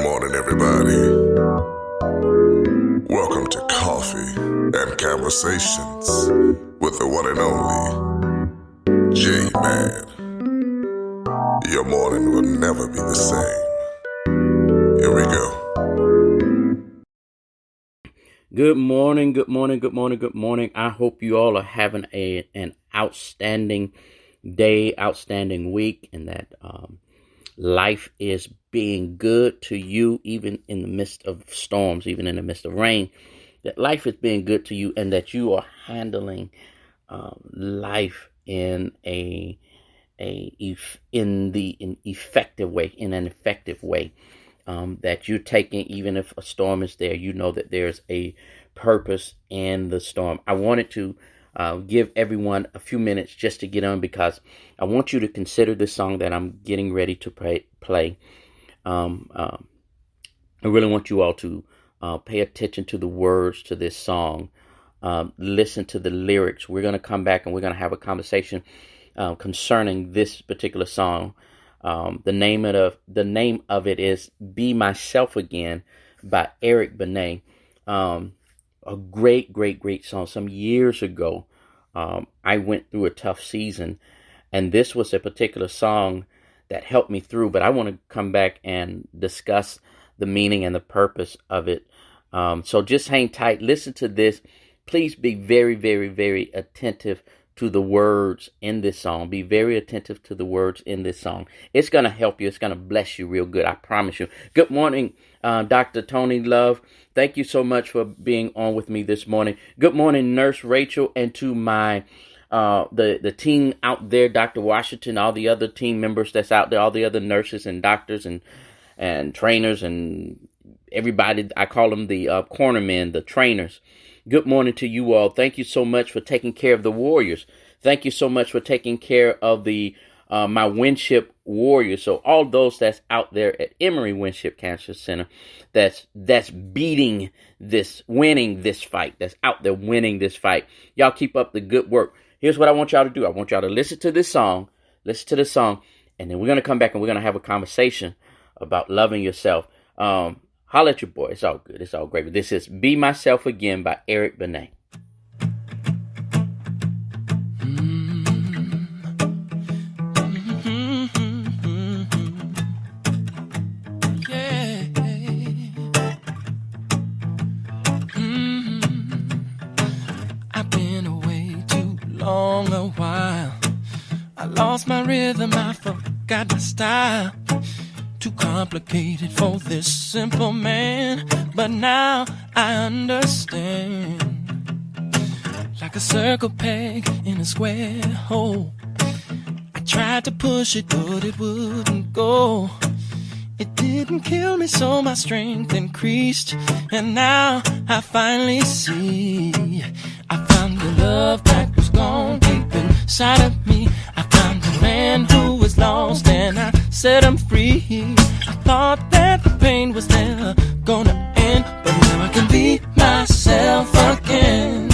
morning, everybody. Welcome to Coffee and Conversations with the one and only J-Man. Your morning will never be the same. Here we go. Good morning, good morning, good morning, good morning. I hope you all are having an outstanding day, outstanding week, and that life is being good to you, even in the midst of storms, even in the midst of rain. That life is being good to you, and that you are handling life in an effective way. That you're taking, even if a storm is there, you know that there's a purpose in the storm. I wanted to give everyone a few minutes just to get on, because I want you to consider this song that I'm getting ready to play. I really want you all to pay attention to the words to this song. Listen to the lyrics. We're going to come back and we're going to have a conversation concerning this particular song. The name of it is "Be Myself Again" by Eric Benet. A great song. Some years ago, I went through a tough season, and this was a particular song that helped me through. But I want to come back and discuss the meaning and the purpose of it. So just hang tight. Listen to this. Please be very, very, very attentive to the words in this song. Be very attentive to the words in this song. It's going to help you. It's going to bless you real good. I promise you. Good morning, Dr. Tony Love. Thank you so much for being on with me this morning. Good morning, Nurse Rachel, and to my the team out there, Dr. Washington, all the other team members that's out there, all the other nurses and doctors and trainers and everybody. I call them the cornermen, the trainers. Good morning to you all. Thank you so much for taking care of the Warriors. Thank you so much for taking care of the my Winship Warriors. So all those that's out there at Emory Winship Cancer Center, that's winning this fight, that's out there winning this fight. Y'all keep up the good work. Here's what I want y'all to do. I want y'all to listen to this song, and then we're going to come back and we're going to have a conversation about loving yourself. Holla at your boy. It's all good. It's all great. But this is "Be Myself Again" by Eric Benet. I've been away too long a while. I lost my rhythm. I forgot my style. Too complicated for this simple man, but now I understand. Like a circle peg in a square hole, I tried to push it, but it wouldn't go. It didn't kill me, so my strength increased, and now I finally see. I found the love that was gone deep inside of me. I found a man who was lost, and I set him free. I thought that the pain was never gonna end, but now I can be myself again.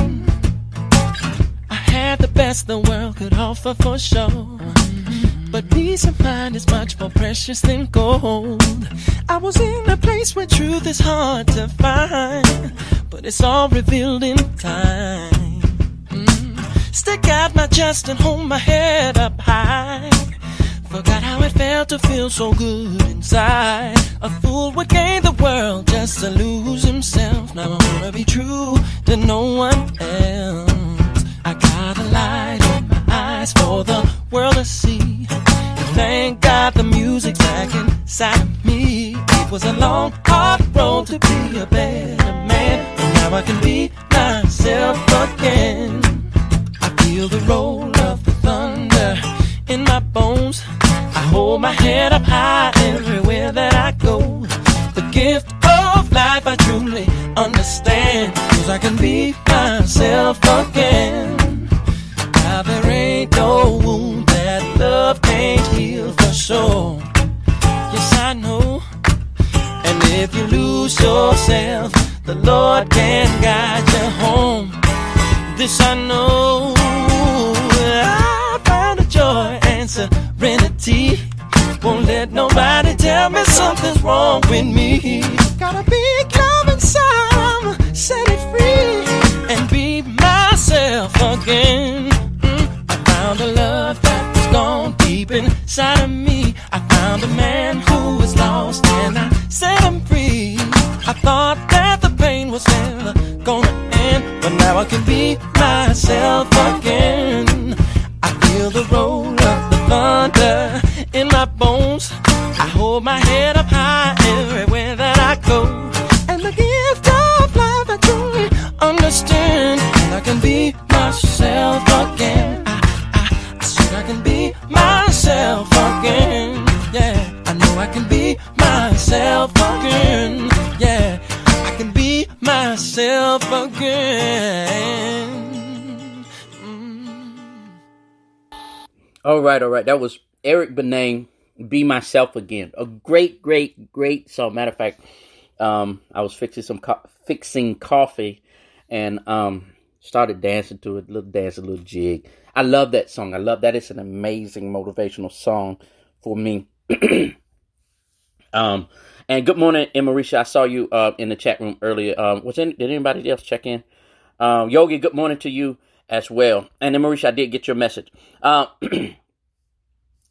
I had the best the world could offer for sure, but peace of mind is much more precious than gold. I was in a place where truth is hard to find, but it's all revealed in time. Stick out my chest and hold my head up high. Forgot how it felt to feel so good inside. A fool would gain the world just to lose himself. Now I wanna be true to no one else. I got a light in my eyes for the world to see. And thank God the music's back inside of me. It was a long, hard road to be a better man, but now I can be myself again. I feel the roll of the thunder in my bones. I hold my head up high everywhere that I go. The gift of life I truly understand, 'cause I can be myself again. Now there ain't no wound that love can't heal for sure. Yes, I know. And if you lose yourself, the Lord can guide you home. This I know. I found a joy and serenity Won't let nobody tell me something's wrong with me. Got a big love inside, I'ma set it free and be myself again. I found a love that was gone deep inside of me. I found a man who was lost and I set him free. I thought that the pain was never gonna end, but now I can be myself again. I feel the roll of the thunder in my bones. I hold my head up high everywhere that I go. And the gift of life I truly understand. And I can be myself again. I said I can be myself again. Yeah, I know I can be myself again. Yeah, I can be myself again. All right. That was Eric Benet, Be Myself Again. A great song. Matter of fact, I was fixing coffee and started dancing to it, a little jig. I love that song. I love that. It's an amazing motivational song for me. And good morning, Marisha. I saw you in the chat room earlier. Did anybody else check in? Yogi, good morning to you as well. And then Marisha, I did get your message.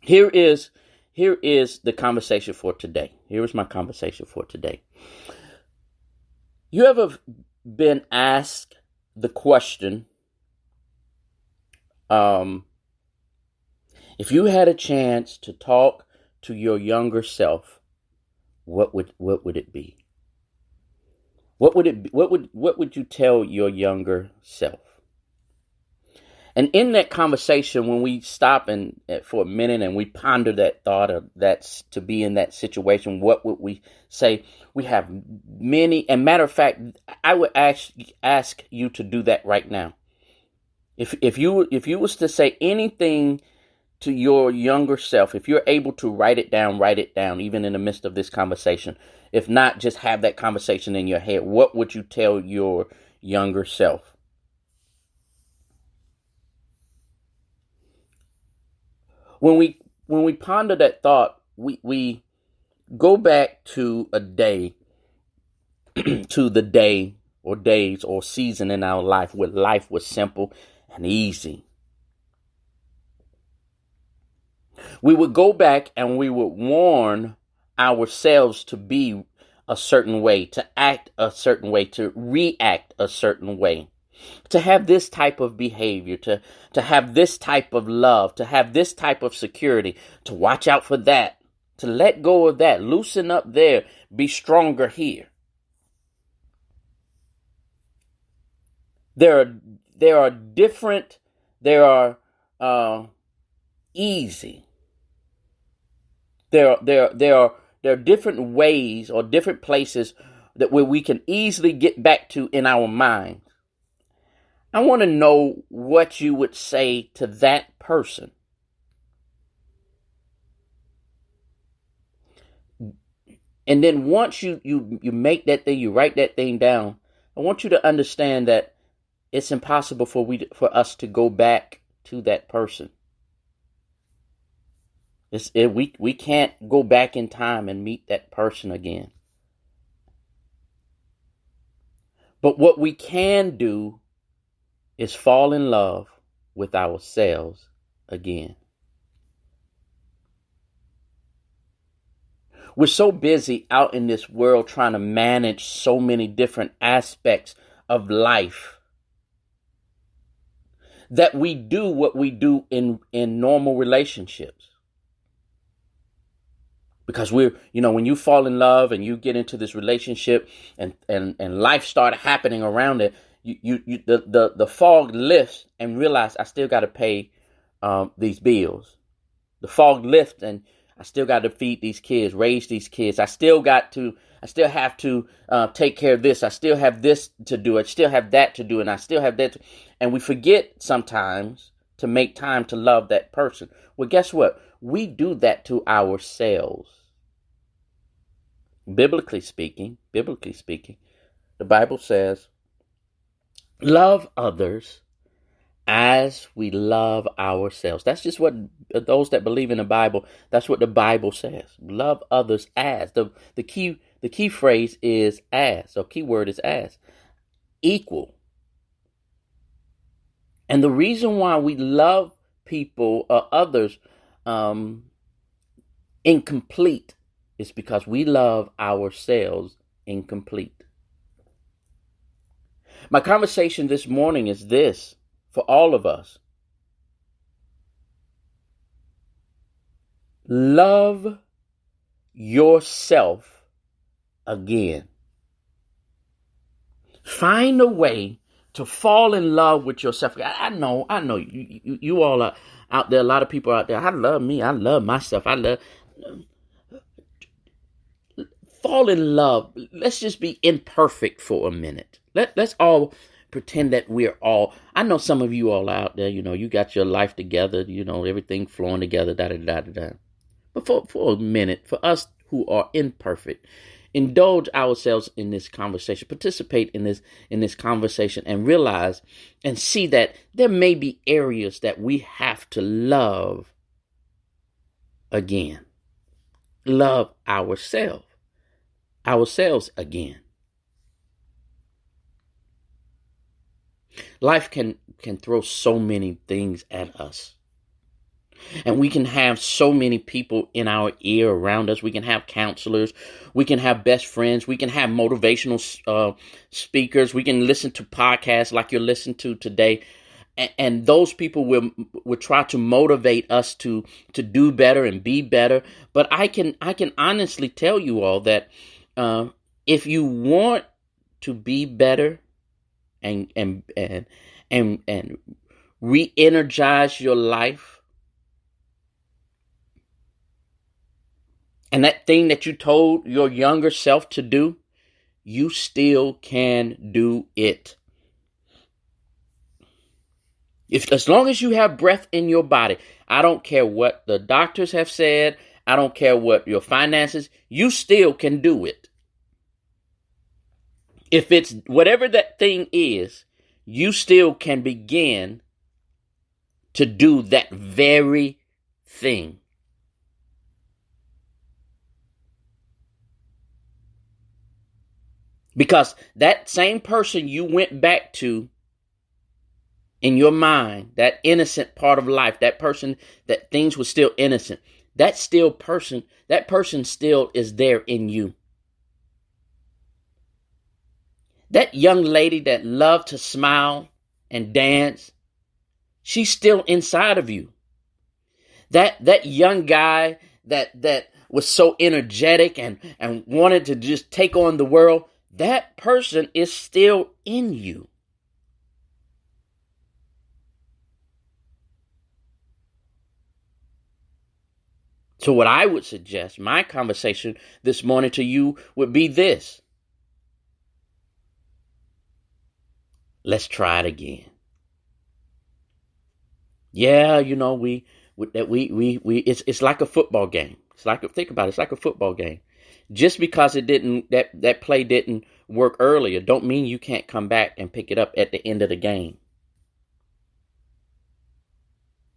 Here is the conversation for today. Here is my conversation for today. You ever been asked the question, if you had a chance to talk to your younger self, what would it be? What would you tell your younger self? And in that conversation, when we stop for a minute and we ponder that thought of that's to be in that situation, what would we say? We have many, and matter of fact, I would ask you to do that right now. If you was to say anything to your younger self, if you're able to write it down, even in the midst of this conversation. If not, just have that conversation in your head. What would you tell your younger self? When we ponder that thought, we go back to a day, to the day or days or season in our life where life was simple and easy. We would go back and we would warn ourselves to be a certain way, to act a certain way, to react a certain way, to have this type of behavior, to have this type of love, to have this type of security, to watch out for that, to let go of that, loosen up there, be stronger here. There are different, there are easy. There are different ways or different places that where we can easily get back to in our mind. I want to know what you would say to that person. And then once you make that thing, you write that thing down, I want you to understand that it's impossible for us to go back to that person. We can't go back in time and meet that person again. But what we can do is fall in love with ourselves again. We're so busy out in this world trying to manage so many different aspects of life that we do what we do in normal relationships. Because when you fall in love and you get into this relationship and life started happening around it, the fog lifts and realize I still got to pay these bills. The fog lifts and I still got to feed these kids, raise these kids. I still have to take care of this. I still have this to do. I still have that to do. And I still have that. And we forget sometimes to make time to love that person. Well, guess what? We do that to ourselves. Biblically speaking, the Bible says, love others as we love ourselves. That's just what those that believe in the Bible, that's what the Bible says. Love others as. The key phrase is as, or key word is as. Equal. And the reason why we love people or others incomplete is because we love ourselves incomplete. My conversation this morning is this for all of us. Love yourself again. Find a way to fall in love with yourself. I know you all are out there, a lot of people out there. I love me. I love myself. Fall in love. Let's just be imperfect for a minute. Let's all pretend that we're all. I know some of you all out there, you got your life together, everything flowing together, da. But for a minute, for us who are imperfect, indulge ourselves in this conversation, participate in this conversation, and realize and see that there may be areas that we have to love again. Love ourselves again. Life can throw so many things at us. And we can have so many people in our ear around us. We can have counselors. We can have best friends. We can have motivational speakers. We can listen to podcasts like you're listening to today. And those people will try to motivate us to do better and be better. But I can honestly tell you all that if you want to be better and re-energize your life, and that thing that you told your younger self to do, you still can do it. As long as you have breath in your body, I don't care what the doctors have said, I don't care what your finances, you still can do it. If it's whatever that thing is, you still can begin to do that very thing. Because that same person you went back to in your mind, that innocent part of life, that person, that things were still innocent, that person still is there in you. That young lady that loved to smile and dance, she's still inside of you. That young guy that was so energetic and wanted to just take on the world, that person is still in you. So what I would suggest, my conversation this morning to you would be this. Let's try it again. Yeah, it's like a football game. Think about it. It's like a football game. Just because that play didn't work earlier, don't mean you can't come back and pick it up at the end of the game.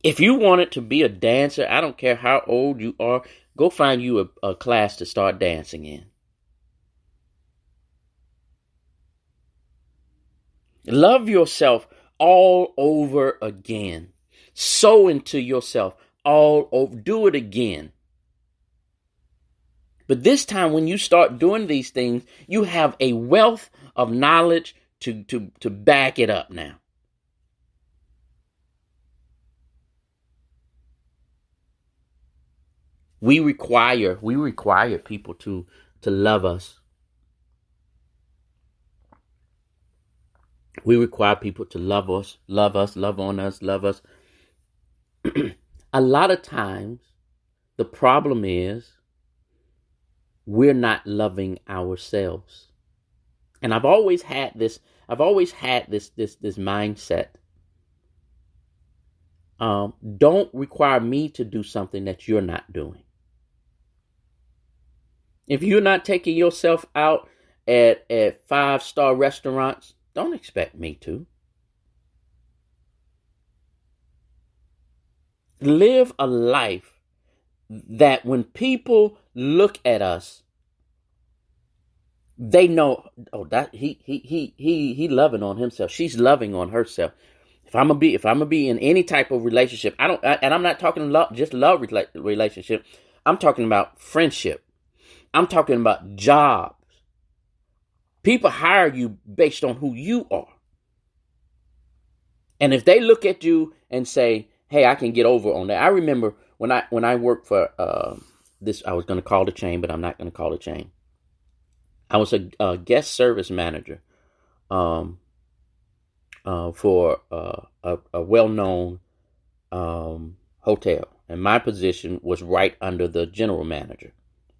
If you wanted to be a dancer, I don't care how old you are, go find you a class to start dancing in. Love yourself all over again. Sow into yourself all over. Do it again. But this time when you start doing these things, you have a wealth of knowledge to back it up now. We require people to love us. We require people to love us, love on us, love us. A lot of times, the problem is we're not loving ourselves. And I've always had this mindset. Don't require me to do something that you're not doing. If you're not taking yourself out at 5-star restaurants, don't expect me to. live a life that when people look at us, they know, oh, that he loving on himself. She's loving on herself. If I'm gonna be in any type of relationship, and I'm not talking just love relationship. I'm talking about friendship. I'm talking about jobs. People hire you based on who you are. And if they look at you and say, hey, I can get over on that. I remember when I worked for this, I was going to call it a chain, but I'm not going to call it a chain. I was a guest service manager for a well-known hotel. And my position was right under the general manager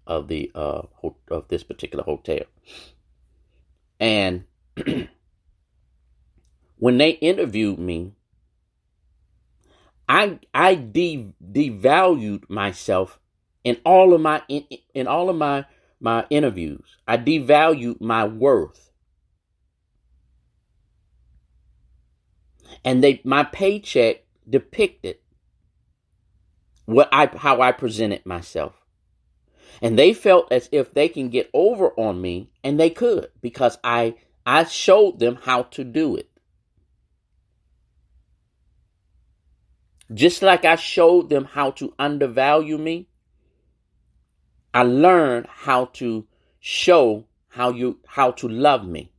of this particular hotel. And when they interviewed me, I devalued myself in all of my my interviews. I devalued my worth. And my paycheck depicted how I presented myself. And they felt as if they can get over on me, and they could, because I showed them how to do it. Just like I showed them how to undervalue me, I learned how to show how to love me.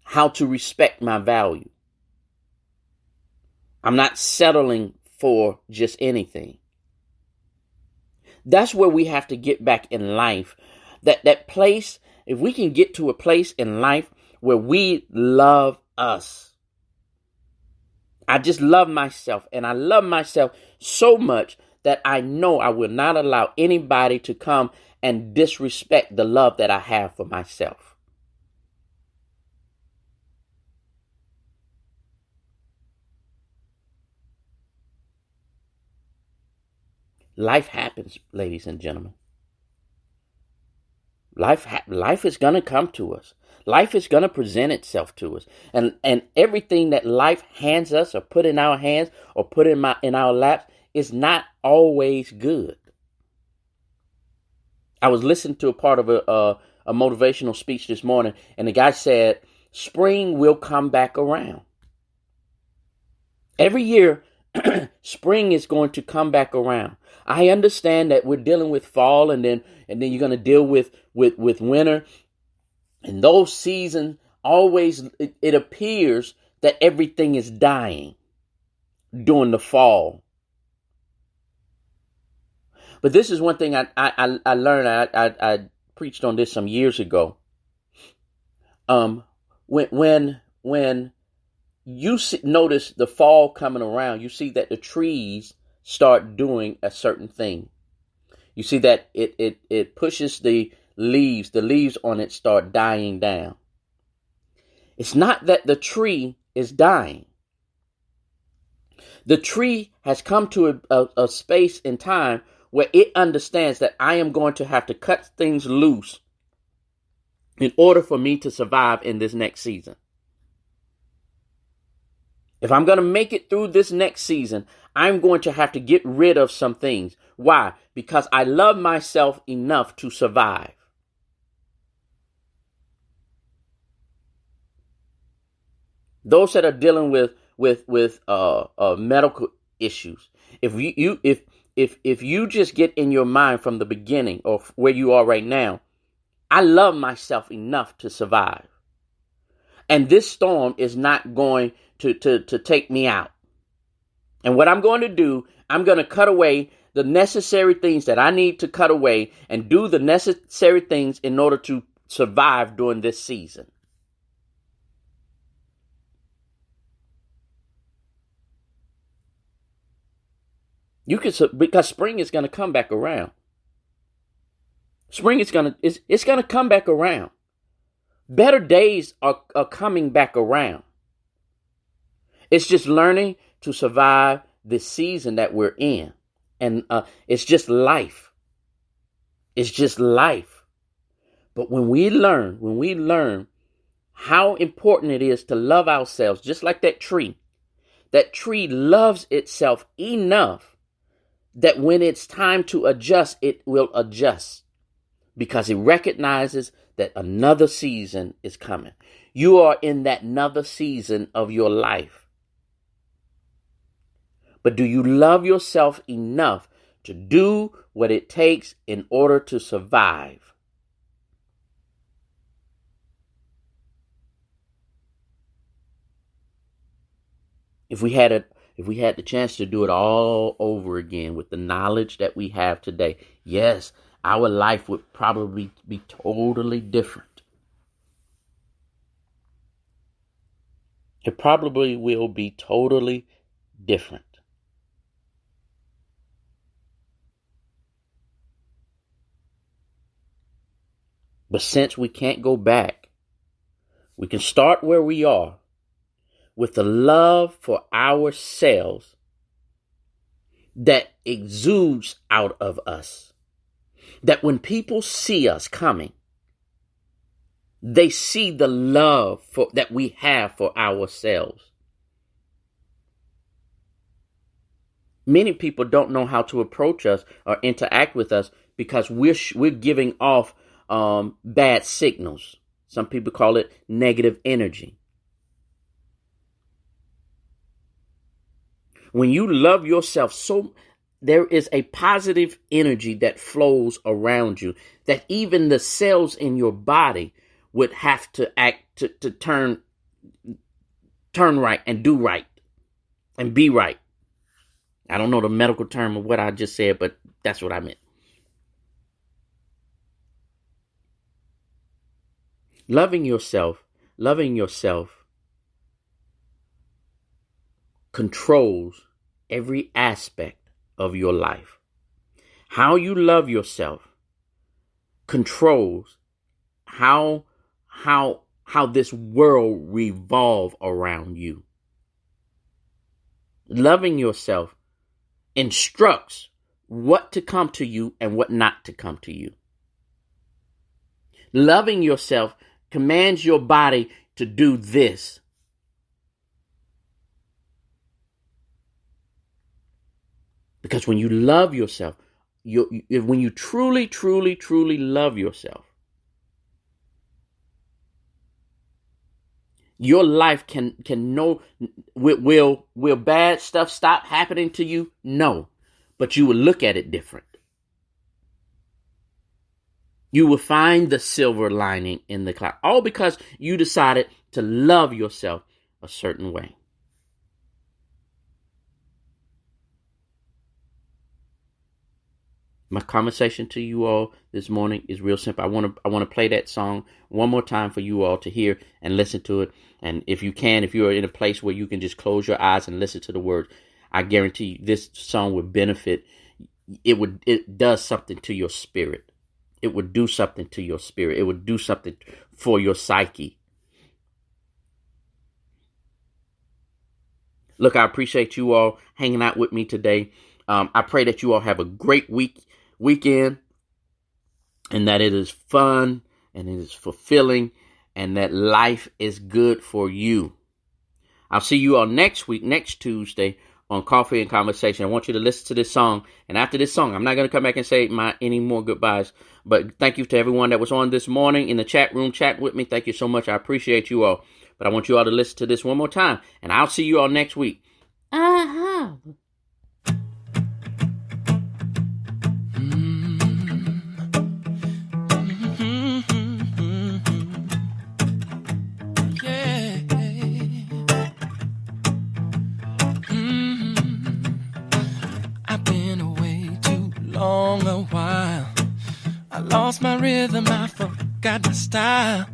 How to respect my value. I'm not settling for just anything. That's where we have to get back in life. That place, if we can get to a place in life where we love us. I just love myself, and I love myself so much that I know I will not allow anybody to come and disrespect the love that I have for myself. Life happens, ladies and gentlemen. Life is going to come to us. Life is going to present itself to us. And everything that life hands us or put in our hands or put in our laps is not always good. I was listening to a part of a motivational speech this morning, and the guy said, spring will come back around. Every year, spring is going to come back around. I understand that we're dealing with fall, and then you're going to deal with winter. And those seasons always, it appears that everything is dying during the fall. But this is one thing I learned. I preached on this some years ago. When you notice the fall coming around, you see that the trees start doing a certain thing. You see that it pushes the leaves on it start dying down. It's not that the tree is dying. The tree has come to a space in time where it understands that I am going to have to cut things loose in order for me to survive in this next season. If I'm going to make it through this next season, I'm going to have to get rid of some things. Why? Because I love myself enough to survive. Those that are dealing with medical issues, if you just get in your mind from the beginning or where you are right now, I love myself enough to survive. And this storm is not going to take me out. And what I'm going to do, I'm going to cut away the necessary things that I need to cut away and do the necessary things in order to survive during this season. Because spring is going to come back around. Spring is going to come back around. Better days are coming back around. It's just learning to survive this season that we're in. And it's just life. It's just life. But when we learn how important it is to love ourselves, just like that tree. That tree loves itself enough that when it's time to adjust, it will adjust because it recognizes that another season is coming. You are in that another season of your life. But do you love yourself enough to do what it takes in order to survive? If we had the chance to do it all over again with the knowledge that we have today, yes, our life would probably be totally different. It probably will be totally different. But since we can't go back, we can start where we are with the love for ourselves that exudes out of us. That when people see us coming, they see the love that we have for ourselves. Many people don't know how to approach us or interact with us because we're giving off bad signals. Some people call it negative energy. When you love yourself there is a positive energy that flows around you that even the cells in your body would have to act to turn right and do right and be right. I don't know the medical term of what I just said, but that's what I meant. Loving yourself controls every aspect of your life. How you love yourself controls how this world revolves around you. Loving yourself instructs what to come to you and what not to come to you. Loving yourself commands your body to do this. Because when you love yourself, when you truly, truly, truly love yourself, your life can know, will bad stuff stop happening to you? No, but you will look at it different. You will find the silver lining in the cloud, all because you decided to love yourself a certain way. My conversation to you all this morning is real simple. I want to play that song one more time for you all to hear and listen to it. And if you're in a place where you can just close your eyes and listen to the words, I guarantee you this song would benefit. It does something to your spirit. It would do something to your spirit. It would do something for your psyche. Look, I appreciate you all hanging out with me today. I pray that you all have a great weekend, and that it is fun and it is fulfilling and that life is good for you. I'll see you all next week, next Tuesday on Coffee and Conversation. I want you to listen to this song, and after this song, I'm not going to come back and say any more goodbyes, but thank you to everyone that was on this morning in the chat room chatting with me. Thank you so much. I appreciate you all, but I want you all to listen to this one more time, and I'll see you all next week. Lost my rhythm, I forgot my style.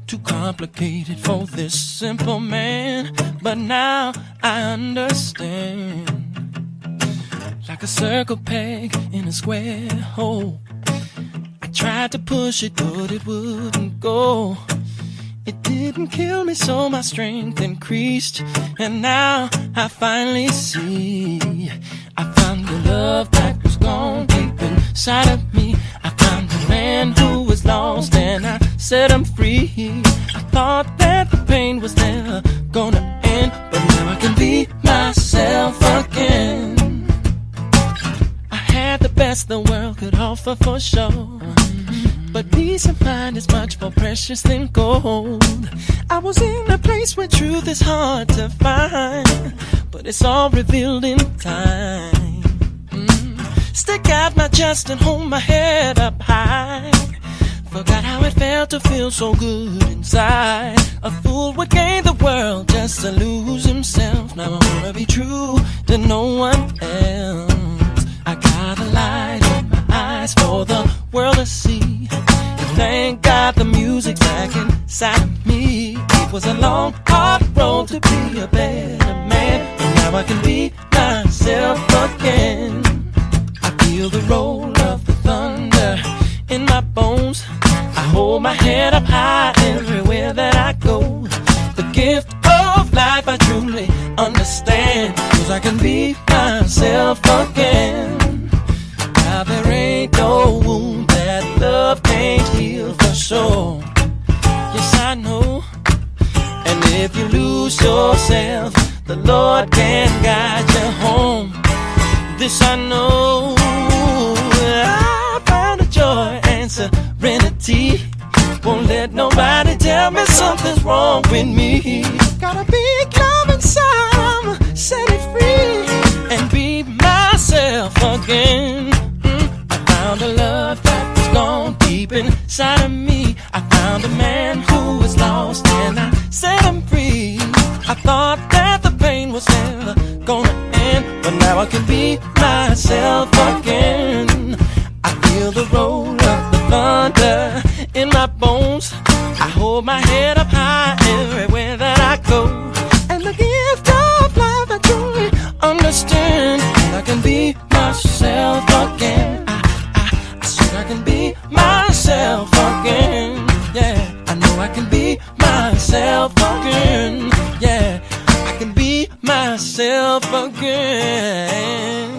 Too complicated for this simple man, but now I understand. Like a circle peg in a square hole, I tried to push it, but it wouldn't go. It didn't kill me, so my strength increased, and now I finally see. I found the love that was gone deep inside of me. I found a man who was lost, and I set him free. I thought that the pain was never gonna end, but now I can be myself again. I had the best the world could offer for sure, but peace of mind is much more precious than gold. I was in a place where truth is hard to find, but it's all revealed in time. Stick out my chest and hold my head up high. Forgot how it felt to feel so good inside. A fool would gain the world just to lose himself. Now I wanna be true to no one else. I got a light in my eyes for the world to see. And thank God the music's back inside of me. It was a long, hard road to be a better man, but now I can be myself again. I feel the roll of the thunder in my bones. I hold my head up high everywhere that I go. The gift of life I truly understand, 'cause I can be myself again. Now there ain't no wound that love can't heal for sure. Yes, I know. And if you lose yourself, the Lord can guide you home. This I know. I found a joy and serenity. Won't let nobody tell me something's wrong with me. Got a big love inside, I'ma set it free and be myself again. I found a love that was gone deep inside of me. I found a man who was lost and I set him free. I thought that the pain was never gonna end, but now I can be myself again. I feel the roll of the thunder in my bones. I hold my head up high everywhere that I go. And the gift of life I truly understand. And I can be myself again. I said I can be myself again. Yeah, I know I can be myself again. Yeah, I can be myself again.